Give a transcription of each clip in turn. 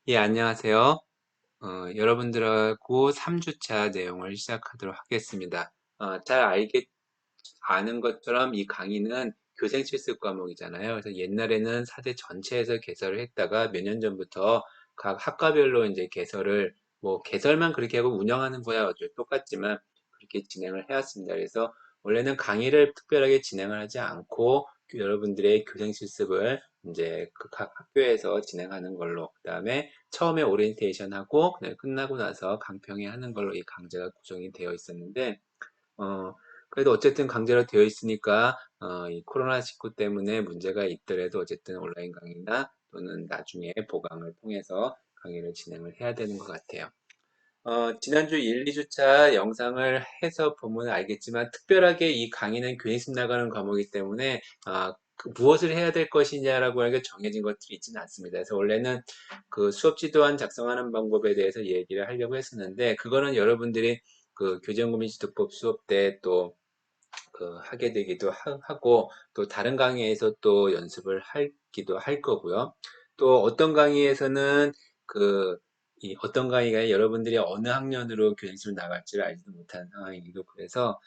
예, 안녕하세요. 여러분들하고 3주차 내용을 시작하도록 하겠습니다. 잘 아는 것처럼 이 강의는 교생 실습 과목이잖아요. 그래서 옛날에는 사대 전체에서 개설을 했다가 몇 년 전부터 각 학과별로 이제 개설을, 뭐, 개설만 그렇게 하고 운영하는 거야 어쩔 똑같지만 그렇게 진행을 해왔습니다. 그래서 원래는 강의를 특별하게 진행을 하지 않고 여러분들의 교생 실습을 이제 그 각 학교에서 진행하는 걸로, 그 다음에 처음에 오리엔테이션 하고 그다음에 끝나고 나서 강평회 하는 걸로 이 강좌가 구성이 되어 있었는데 그래도 어쨌든 강제로 되어 있으니까 이 코로나19 때문에 문제가 있더라도 어쨌든 온라인 강의나 또는 나중에 보강을 통해서 강의를 진행을 해야 되는 것 같아요. 지난주 1, 2주차 영상을 해서 보면 알겠지만 특별하게 이 강의는 교육심 나가는 과목이기 때문에 무엇을 해야 될 것이냐라고 하는 게 정해진 것들이 있지는 않습니다. 그래서 원래는 그 수업 지도안 작성하는 방법에 대해서 얘기를 하려고 했었는데 그거는 여러분들이 그 교정고민지도법 수업 때 또 그 하게 되기도 하고 또 다른 강의에서 또 연습을 하기도 할 거고요. 또 어떤 강의에서는 그 이 어떤 강의가 여러분들이 어느 학년으로 교육을 나갈지를 알지도 못한 상황이기도 그래서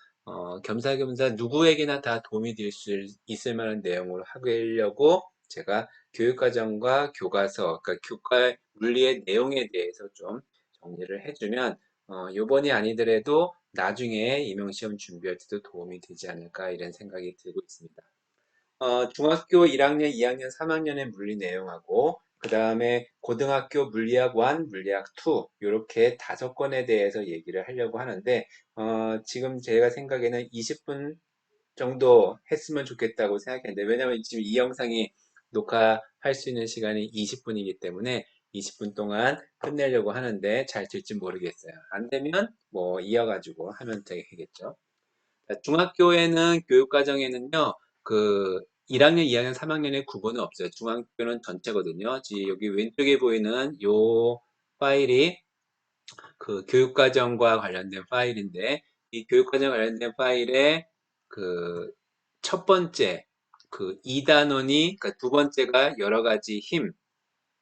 겸사겸사 누구에게나 다 도움이 될 수 있을 만한 내용으로 하려고 제가 교육과정과 교과서, 그러니까 교과 물리의 내용에 대해서 좀 정리를 해주면 요번이 아니더라도 나중에 임용시험 준비할 때도 도움이 되지 않을까 이런 생각이 들고 있습니다. 중학교 1학년, 2학년, 3학년의 물리 내용하고 그 다음에 고등학교 물리학 1, 물리학 2 이렇게 5권에 대해서 얘기를 하려고 하는데 지금 제가 생각에는 20분 정도 했으면 좋겠다고 생각했는데 왜냐면 지금 이 영상이 녹화할 수 있는 시간이 20분이기 때문에 20분 동안 끝내려고 하는데 잘 될지 모르겠어요. 안 되면 뭐 이어가지고 하면 되겠죠. 중학교에는 교육과정에는요, 그 1학년, 2학년, 3학년의 구분은 없어요. 중학교는 전체거든요. 여기 왼쪽에 보이는 요 파일이 그 교육과정과 관련된 파일인데, 이 교육과정 관련된 파일에 그 첫 번째, 그 2단원이, 그러니까 두 번째가 여러 가지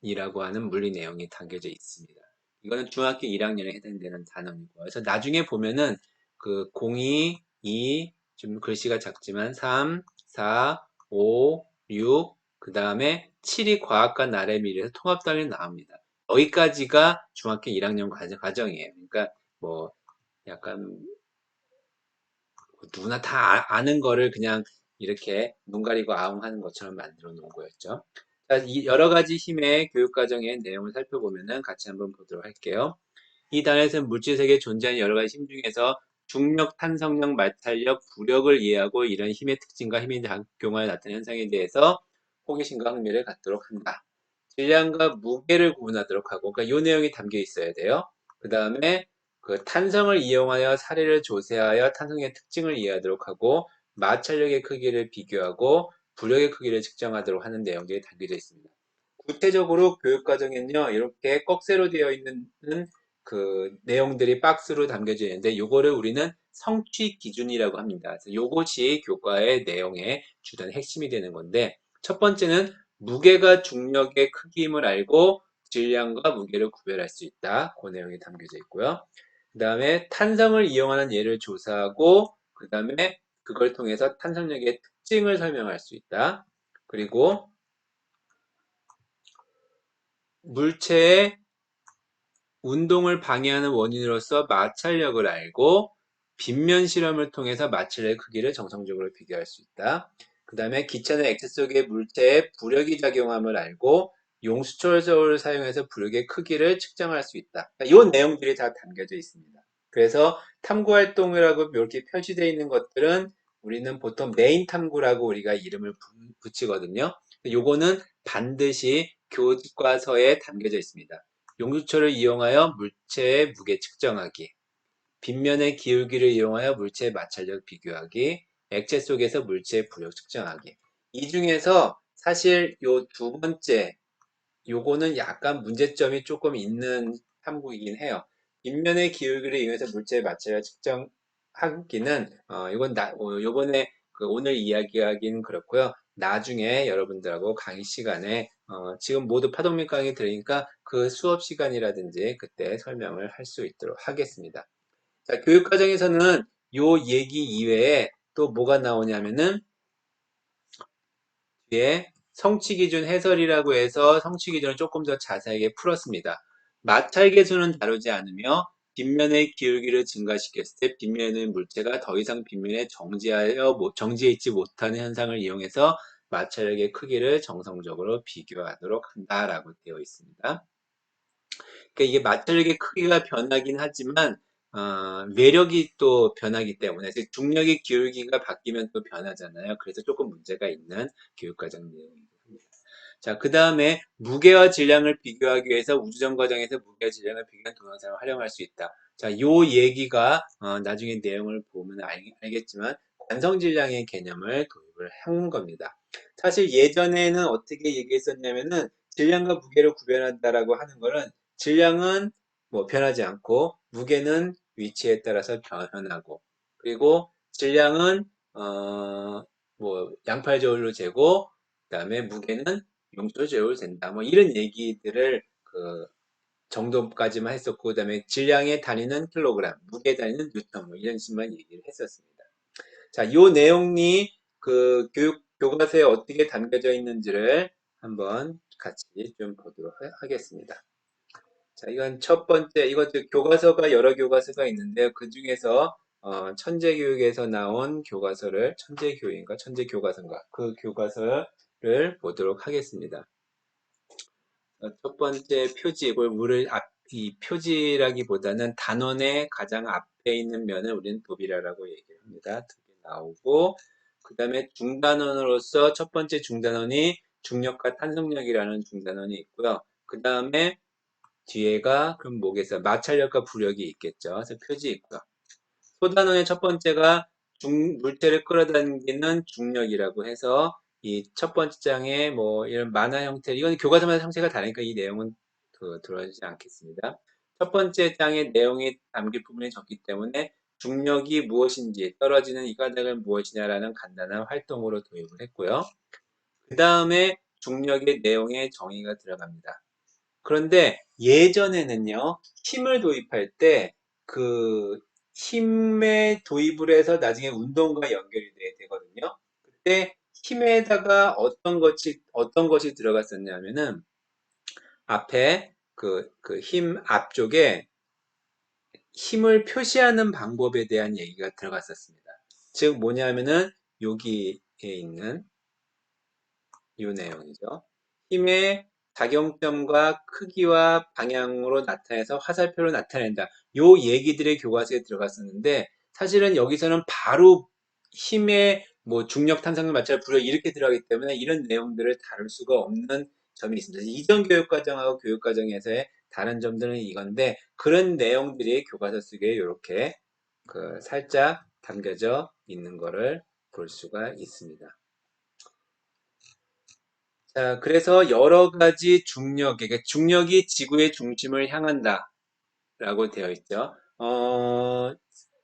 힘이라고 하는 물리 내용이 담겨져 있습니다. 이거는 중학교 1학년에 해당되는 단원이고, 그래서 나중에 보면은 그 02, 2, 좀 글씨가 작지만 3, 4, 5, 6, 그 다음에 7이 과학과 나래미래에서 통합단위 나옵니다. 여기까지가 중학교 1학년 과정이에요. 그러니까 뭐 약간 누구나 다 아는 거를 그냥 이렇게 눈 가리고 아웅 하는 것처럼 만들어 놓은 거였죠. 자, 이 여러 가지 힘의 교육 과정의 내용을 살펴보면은 같이 한번 보도록 할게요. 이 단에서는 물질 세계에 존재하는 여러 가지 힘 중에서 중력, 탄성력, 마찰력, 부력을 이해하고 이런 힘의 특징과 힘의 작용하여 나타나는 현상에 대해서 호기심과 흥미를 갖도록 한다. 질량과 무게를 구분하도록 하고, 그러니까 이 내용이 담겨 있어야 돼요. 그 다음에 그 탄성을 이용하여 사례를 조사하여 탄성의 특징을 이해하도록 하고, 마찰력의 크기를 비교하고, 부력의 크기를 측정하도록 하는 내용들이 담겨져 있습니다. 구체적으로 교육과정에는요, 이렇게 꺽쇠로 되어 있는 그 내용들이 박스로 담겨져 있는데, 요거를 우리는 성취 기준이라고 합니다. 그래서 요것이 교과의 내용의 주된 핵심이 되는 건데, 첫 번째는 무게가 중력의 크기임을 알고 질량과 무게를 구별할 수 있다. 그 내용이 담겨져 있고요. 그 다음에 탄성을 이용하는 예를 조사하고 그 다음에 그걸 통해서 탄성력의 특징을 설명할 수 있다. 그리고 물체의 운동을 방해하는 원인으로서 마찰력을 알고 빗면 실험을 통해서 마찰력의 크기를 정성적으로 비교할 수 있다. 그 다음에 기체는 액체 속의 물체에 부력이 작용함을 알고 용수철저울을 사용해서 부력의 크기를 측정할 수 있다. 이 내용들이 다 담겨져 있습니다. 그래서 탐구활동이라고 이렇게 표시되어 있는 것들은 우리는 보통 메인 탐구라고 우리가 이름을 붙이거든요. 요거는 반드시 교과서에 담겨져 있습니다. 용수철을 이용하여 물체의 무게 측정하기, 빗면의 기울기를 이용하여 물체의 마찰력 비교하기, 액체 속에서 물체의 부력 측정하기. 이 중에서 사실 요 두 번째, 요거는 약간 문제점이 조금 있는 탐구이긴 해요. 빗면의 기울기를 이용해서 물체의 마찰력 측정하기는 이건 요번에 그 오늘 이야기하기는 그렇고요. 나중에 여러분들하고 강의 시간에 지금 모두 파독면 강의 들으니까 그 수업 시간이라든지 그때 설명을 할 수 있도록 하겠습니다. 자, 교육과정에서는 요 얘기 이외에 또 뭐가 나오냐면은 뒤에 성취기준 해설이라고 해서 성취기준을 조금 더 자세하게 풀었습니다. 마찰계수는 다루지 않으며 빗면의 기울기를 증가시켰을 때 빗면의 물체가 더 이상 빗면에 정지해 있지 못하는 현상을 이용해서 마찰력의 크기를 정성적으로 비교하도록 한다라고 되어 있습니다. 그러니까 이게 마찰력의 크기가 변하긴 하지만 외력이 또 변하기 때문에 중력의 기울기가 바뀌면 또 변하잖아요. 그래서 조금 문제가 있는 교육과정 내용입니다. 자, 그 다음에 무게와 질량을 비교하기 위해서 우주정 과정에서 무게와 질량을 비교한 동영상을 활용할 수 있다. 자, 요 얘기가 나중에 내용을 보면 알겠지만 관성질량의 개념을 도입을 한 겁니다. 사실 예전에는 어떻게 얘기했었냐면은 질량과 무게를 구별한다라고 하는 거는 질량은 뭐 변하지 않고 무게는 위치에 따라서 변하고 그리고 질량은 뭐 양팔저울로 재고 그다음에 무게는 용도로 재울 된다. 뭐 이런 얘기들을 그 정도까지만 했었고 그다음에 질량의 단위는 킬로그램, 무게 단위는 뉴턴 뭐 이런 식만 얘기를 했었습니다. 자, 요 내용이 그 교육 교과서에 어떻게 담겨져 있는지를 한번 같이 좀 보도록 하겠습니다. 자, 이건 첫 번째, 이것도 교과서가 여러 교과서가 있는데요. 그 중에서 천재교육에서 나온 교과서를 천재교육인가 천재교과서인가 그 교과서를 보도록 하겠습니다. 첫 번째 표지, 이 표지라기보다는 단원의 가장 앞에 있는 면을 우리는 도비라라고 얘기를 합니다. 두 개 나오고, 그 다음에 중단원으로서 첫 번째 중단원이 중력과 탄성력이라는 중단원이 있고요. 그 다음에 뒤에가 그럼 뭐겠어요? 마찰력과 부력이 있겠죠. 그래서 표지 있고요. 소단원의 첫 번째가 물체를 끌어당기는 중력이라고 해서 이 첫 번째 장에 뭐 이런 만화 형태, 이건 교과서마다 형태가 다르니까 이 내용은 들어가지 않겠습니다. 첫 번째 장의 내용이 담길 부분이 적기 때문에 중력이 무엇인지, 떨어지는 이 가닥은 무엇이냐라는 간단한 활동으로 도입을 했고요. 그 다음에 중력의 내용에 정의가 들어갑니다. 그런데 예전에는요, 힘을 도입할 때 그 힘에 도입을 해서 나중에 운동과 연결이 되거든요. 그때 힘에다가 어떤 것이 들어갔었냐면은 앞에 그 힘 앞쪽에 힘을 표시하는 방법에 대한 얘기가 들어갔었습니다. 즉 뭐냐면은 여기에 있는 이 내용이죠. 힘의 작용점과 크기와 방향으로 나타내서 화살표로 나타낸다. 요 얘기들의 교과서에 들어갔었는데 사실은 여기서는 바로 힘의 뭐 중력, 탄성력, 마찰, 부력 이렇게 들어가기 때문에 이런 내용들을 다룰 수가 없는 점이 있습니다. 이전 교육과정하고 교육과정에서의 다른 점들은 이건데 그런 내용들이 교과서 속에 이렇게 살짝 담겨져 있는 거를 볼 수가 있습니다. 자, 그래서 여러 가지 그러니까 중력이 지구의 중심을 향한다 라고 되어 있죠.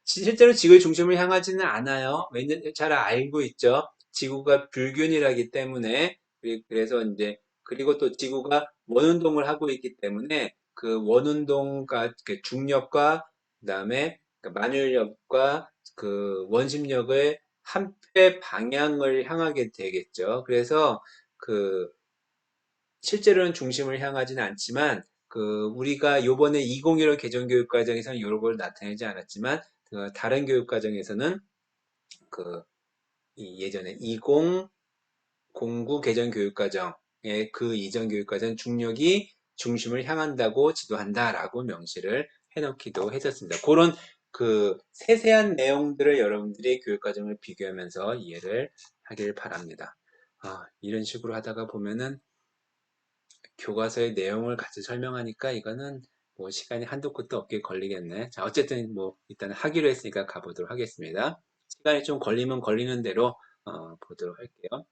실제로 지구의 중심을 향하지는 않아요. 왜냐면 잘 알고 있죠. 지구가 불균이라기 때문에 그래서 이제 그리고 또 지구가 원운동을 하고 있기 때문에 그 원운동과 그 중력과 그다음에 그 만율력과 그 원심력의 한패 방향을 향하게 되겠죠. 그래서 그 실제로는 중심을 향하지는 않지만 우리가 요번에 2015 개정교육과정에서는 이런 걸 나타내지 않았지만 다른 교육과정에서는 그 예전에 2009 개정교육과정의 그 이전 교육과정 중력이 중심을 향한다고 지도한다라고 명시를 해놓기도 했었습니다. 그런 세세한 내용들을 여러분들이 교육과정을 비교하면서 이해를 하길 바랍니다. 이런 식으로 하다가 보면은 교과서의 내용을 같이 설명하니까 이거는 뭐 시간이 한도 끝도 없게 걸리겠네. 자, 어쨌든 뭐 일단 하기로 했으니까 가보도록 하겠습니다. 시간이 좀 걸리면 걸리는 대로 보도록 할게요.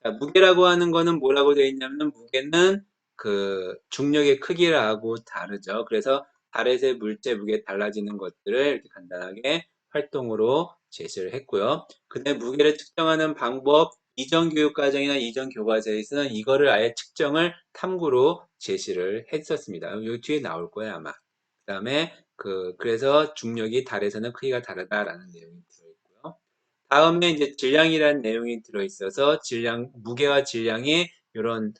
자, 무게라고 하는 거는 뭐라고 되어 있냐면 무게는 그 중력의 크기라고 다르죠. 그래서 달에서의 물체 무게 달라지는 것들을 이렇게 간단하게 활동으로 제시를 했고요. 근데 무게를 측정하는 방법 이전 교육과정이나 이전 교과서에서는 이거를 아예 측정을 탐구로 제시를 했었습니다. 여기 뒤에 나올 거예요, 아마. 그 다음에 그래서 중력이 달에서는 크기가 다르다라는 내용이 들어있고요. 다음에 이제 질량이라는 내용이 들어있어서 무게와 질량에 이런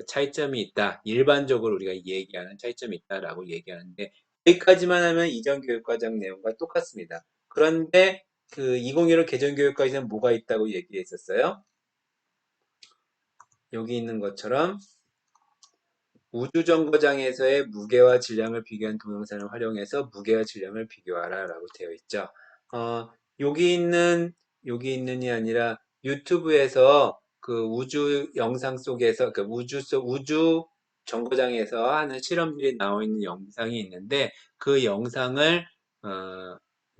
차이점이 있다. 일반적으로 우리가 얘기하는 차이점이 있다라고 얘기하는데, 여기까지만 하면 이전 교육과정 내용과 똑같습니다. 그런데 2015 개정교육과정에는 뭐가 있다고 얘기했었어요? 여기 있는 것처럼 우주정거장에서의 무게와 질량을 비교한 동영상을 활용해서 무게와 질량을 비교하라 라고 되어 있죠. 어, 여기 있는, 여기 있는이 아니라 유튜브에서 우주 영상 속에서, 우주 정거장에서 하는 실험들이 나와 있는 영상이 있는데 그 영상을,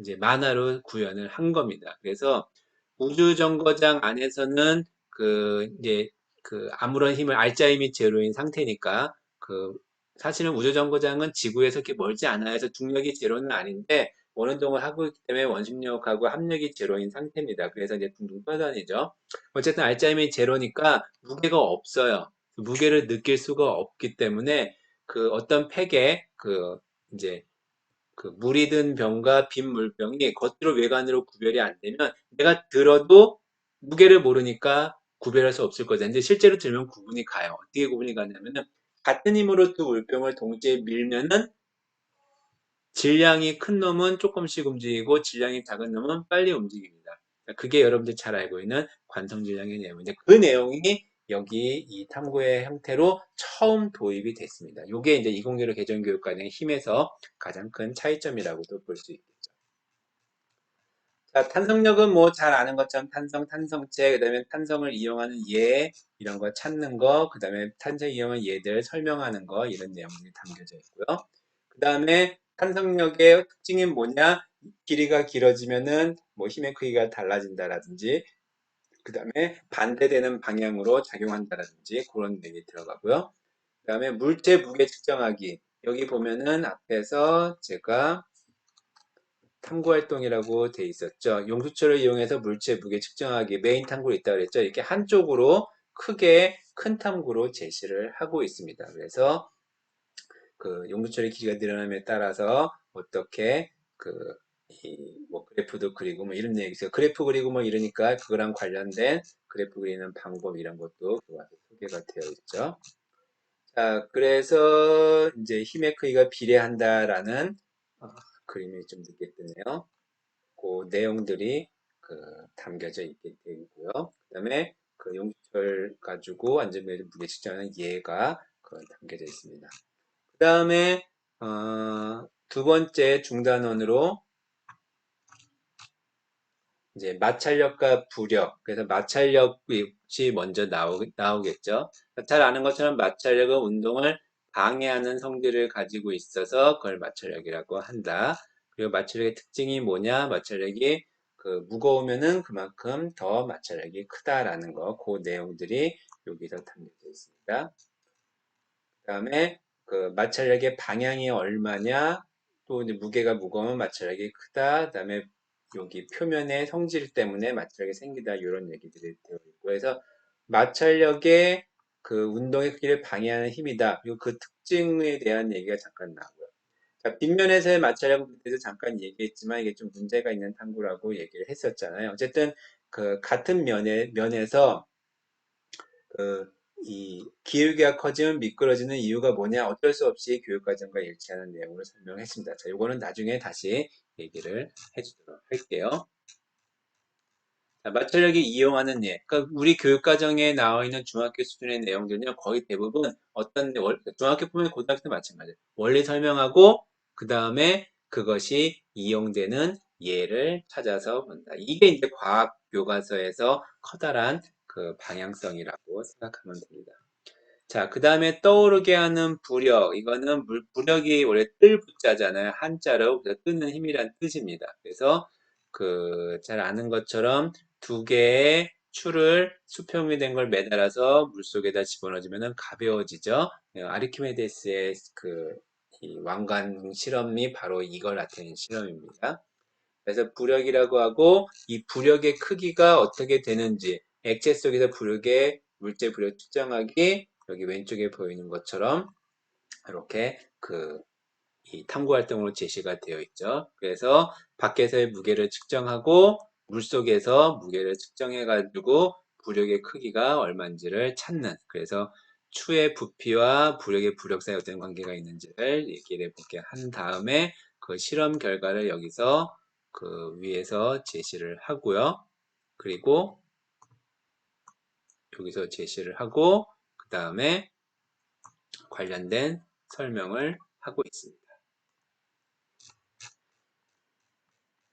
이제 만화로 구현을 한 겁니다. 그래서 우주 정거장 안에서는 이제 아무런 힘을 알짜 힘이 제로인 상태니까 사실은 우주정거장은 지구에서 이렇게 멀지 않아요. 그래서 중력이 제로는 아닌데 원운동을 하고 있기 때문에 원심력하고 합력이 제로인 상태입니다. 그래서 이제 둥둥 떠다니죠. 어쨌든 알짜 힘이 제로니까 무게가 없어요. 무게를 느낄 수가 없기 때문에 어떤 팩에 이제 물이 든 병과 빈 물병이 겉으로 외관으로 구별이 안 되면 내가 들어도 무게를 모르니까 구별할 수 없을 거죠. 근데 실제로 들면 구분이 가요. 어떻게 구분이 가냐면은 같은 힘으로 두 물병을 동시에 밀면은 질량이 큰 놈은 조금씩 움직이고 질량이 작은 놈은 빨리 움직입니다. 그게 여러분들 잘 알고 있는 관성질량의 내용인데 그 내용이 여기 이 탐구의 형태로 처음 도입이 됐습니다. 이게 이제 2015 개정교육과정의 힘에서 가장 큰 차이점이라고도 볼 수 있겠죠. 자, 탄성력은 뭐 잘 아는 것처럼 탄성체, 그 다음에 탄성을 이용하는 예, 이런 거 찾는 거, 그 다음에 탄성 이용한 예들 설명하는 거, 이런 내용들이 담겨져 있고요. 그 다음에 탄성력의 특징이 뭐냐? 길이가 길어지면은 뭐 힘의 크기가 달라진다라든지, 그 다음에 반대되는 방향으로 작용한다라든지 그런 얘기 들어가고요. 그 다음에 물체 무게 측정하기. 여기 보면은 앞에서 제가 탐구활동이라고 돼 있었죠. 용수철을 이용해서 물체 무게 측정하기 메인 탐구로 있다고 그랬죠. 이렇게 한쪽으로 크게 큰 탐구로 제시를 하고 있습니다. 그래서 용수철의 길이가 늘어남에 따라서 어떻게 뭐 그래프도 그리고 뭐 이런 얘기 있어요. 그래프 그리고 뭐 이러니까 그거랑 관련된 그래프 그리는 방법 이런 것도 소개가 되어 있죠. 자, 그래서 이제 힘의 크기가 비례한다라는 그림이 좀 늦게 뜨네요. 그 내용들이 담겨져 있게 되고요. 그 다음에 용수철 가지고 안전벨트 무게 측정하는 예가 담겨져 있습니다. 그 다음에 두 번째 중단원으로 이제 마찰력과 부력. 그래서 마찰력이 먼저 나오겠죠. 잘 아는 것처럼 마찰력은 운동을 방해하는 성질을 가지고 있어서 그걸 마찰력이라고 한다. 그리고 마찰력의 특징이 뭐냐? 마찰력이 무거우면은 그만큼 더 마찰력이 크다라는 거, 그 내용들이 여기서 담겨져 있습니다. 그 다음에 마찰력의 방향이 얼마냐? 또 이제 무게가 무거우면 마찰력이 크다. 그 다음에 여기 표면의 성질 때문에 마찰력이 생기다. 이런 얘기들이 되어 있고 그래서 마찰력의 운동의 크기를 방해하는 힘이다. 그리고 그 특징에 대한 얘기가 잠깐 나오고요. 자, 빗면에서의 마찰력은 그때도 잠깐 얘기했지만 이게 좀 문제가 있는 탐구라고 얘기를 했었잖아요. 어쨌든 같은 면에서 이 기울기가 커지면 미끄러지는 이유가 뭐냐? 어쩔 수 없이 교육과정과 일치하는 내용을 설명했습니다. 자, 요거는 나중에 다시 얘기를 해주도록 할게요. 자, 마찰력이 이용하는 예. 그러니까 우리 교육과정에 나와 있는 중학교 수준의 내용들은요, 거의 대부분 중학교뿐만 아니라 고등학교도 마찬가지예요. 원리 설명하고, 그 다음에 그것이 이용되는 예를 찾아서 본다. 이게 이제 과학 교과서에서 커다란 방향성이라고 생각하면 됩니다. 자, 그 다음에 떠오르게 하는 부력. 이거는 부력이 원래 뜰 부자잖아요. 한자로. 그래서 뜨는 힘이란 뜻입니다. 그래서 잘 아는 것처럼 두 개의 줄을 수평이 된 걸 매달아서 물속에다 집어넣어주면 가벼워지죠. 아르키메데스의 이 왕관 실험이 바로 이걸 나타낸 실험입니다. 그래서 부력이라고 하고 이 부력의 크기가 어떻게 되는지 액체 속에서 부력의 물체 부력 측정하기 여기 왼쪽에 보이는 것처럼 이렇게 이 탐구 활동으로 제시가 되어 있죠. 그래서 밖에서의 무게를 측정하고 물속에서 무게를 측정해 가지고 부력의 크기가 얼마인지를 찾는 그래서 추의 부피와 부력의 부력 사이에 어떤 관계가 있는지를 얘기를 해보게 한 다음에 그 실험 결과를 여기서 그 위에서 제시를 하고요. 그리고 여기서 제시를 하고 그 다음에 관련된 설명을 하고 있습니다.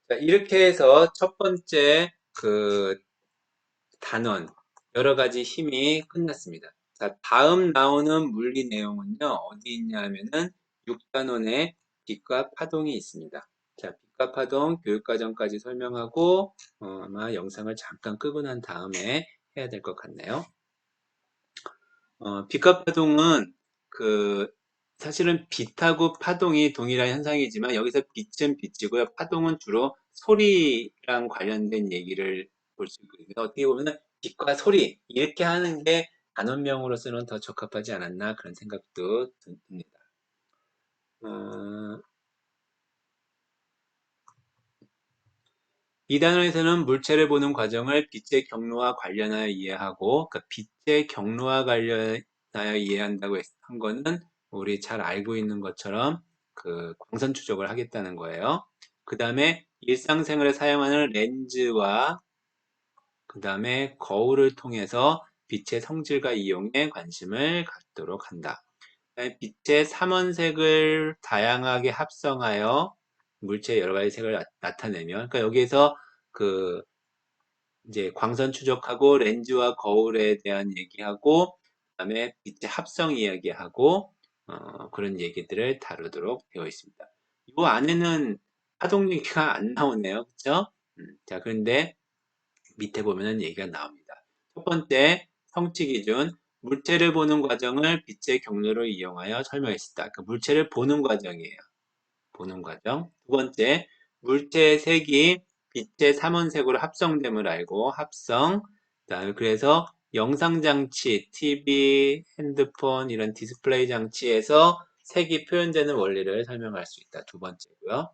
자, 이렇게 해서 첫 번째 단원, 여러 가지 힘이 끝났습니다. 자, 다음 나오는 물리 내용은요, 어디 있냐 하면은 6단원에 빛과 파동이 있습니다. 자, 빛과 파동 교육과정까지 설명하고, 아마 영상을 잠깐 끄고 난 다음에 해야 될 것 같네요. 빛과 파동은 사실은 빛하고 파동이 동일한 현상이지만 여기서 빛은 빛이고요. 파동은 주로 소리랑 관련된 얘기를 볼 수 있거든요. 어떻게 보면 빛과 소리 이렇게 하는 게 단원명으로서는 더 적합하지 않았나 그런 생각도 듭니다. 어, 이 단원에서는 물체를 보는 과정을 빛의 경로와 관련하여 이해하고, 그러니까 빛의 경로와 관련하여 이해한다고 한 거는 우리 잘 알고 있는 것처럼 광선 추적을 하겠다는 거예요. 그 다음에 일상생활에 사용하는 렌즈와 그 다음에 거울을 통해서 빛의 성질과 이용에 관심을 갖도록 한다. 빛의 삼원색을 다양하게 합성하여 물체의 여러 가지 색을 나타내면, 그러니까 여기에서 그 이제 광선 추적하고 렌즈와 거울에 대한 얘기하고, 그다음에 빛의 합성 이야기하고 그런 얘기들을 다루도록 되어 있습니다. 이 안에는 파동 얘기가 안 나오네요, 그렇죠? 자, 그런데 밑에 보면은 얘기가 나옵니다. 첫 번째 성취 기준. 물체를 보는 과정을 빛의 경로로 이용하여 설명했습니다. 그 물체를 보는 과정이에요. 보는 과정. 두 번째, 물체의 색이 빛의 삼원색으로 합성됨을 알고 합성. 그다음에 그래서 영상 장치, TV, 핸드폰 이런 디스플레이 장치에서 색이 표현되는 원리를 설명할 수 있다. 두 번째고요.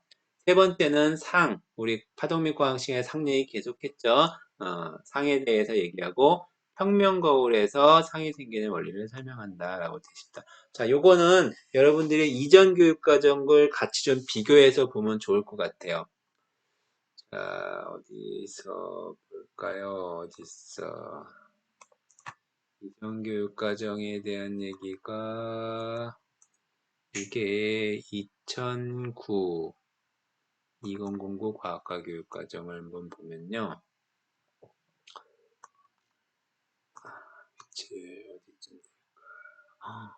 세 번째는 상. 우리 파동빛 광학시간에 상 얘기 계속했죠. 상에 대해서 얘기하고 평면 거울에서 상이 생기는 원리를 설명한다라고 되어 있습니다. 자, 요거는 여러분들이 이전 교육과정을 같이 좀 비교해서 보면 좋을 것 같아요. 자, 어디서 볼까요? 어딨어? 이전 교육과정에 대한 얘기가 이게 2009 과학과 교육과정을 한번 보면요. 어디쯤 될까?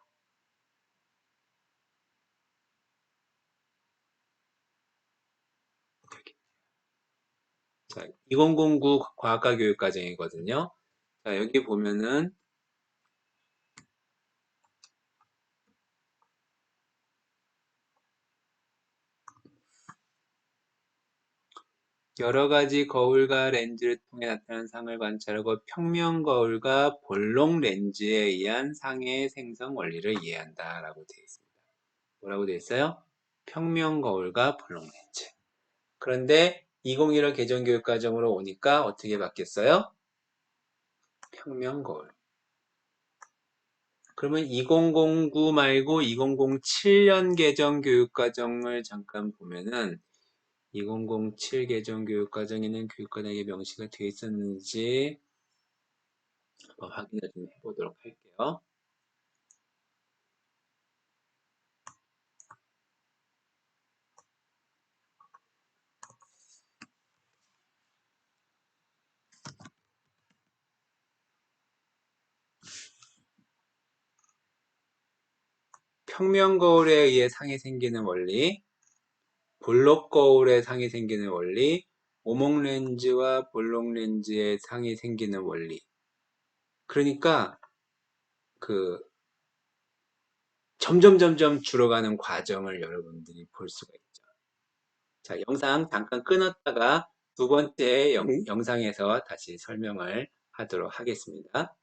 자, 2009 과학과 교육과정이거든요. 자, 여기 보면은 여러 가지 거울과 렌즈를 통해 나타나는 상을 관찰하고 평면 거울과 볼록 렌즈에 의한 상의 생성 원리를 이해한다 라고 되어 있습니다. 뭐라고 되어 있어요? 평면 거울과 볼록 렌즈. 그런데 2015 개정 교육 과정으로 오니까 어떻게 바뀌었어요? 평면 거울. 그러면 2009 말고 2007년 개정 교육 과정을 잠깐 보면은 2007 개정 교육 과정에는 교육과정에 명시가 되어 있었는지 한번 확인을 좀 해보도록 할게요. 평면 거울에 의해 상이 생기는 원리, 볼록 거울에 상이 생기는 원리, 오목 렌즈와 볼록 렌즈에 상이 생기는 원리. 그러니까 점점 줄어가는 과정을 여러분들이 볼 수가 있죠. 자, 영상 잠깐 끊었다가 두 번째 영상에서 다시 설명을 하도록 하겠습니다.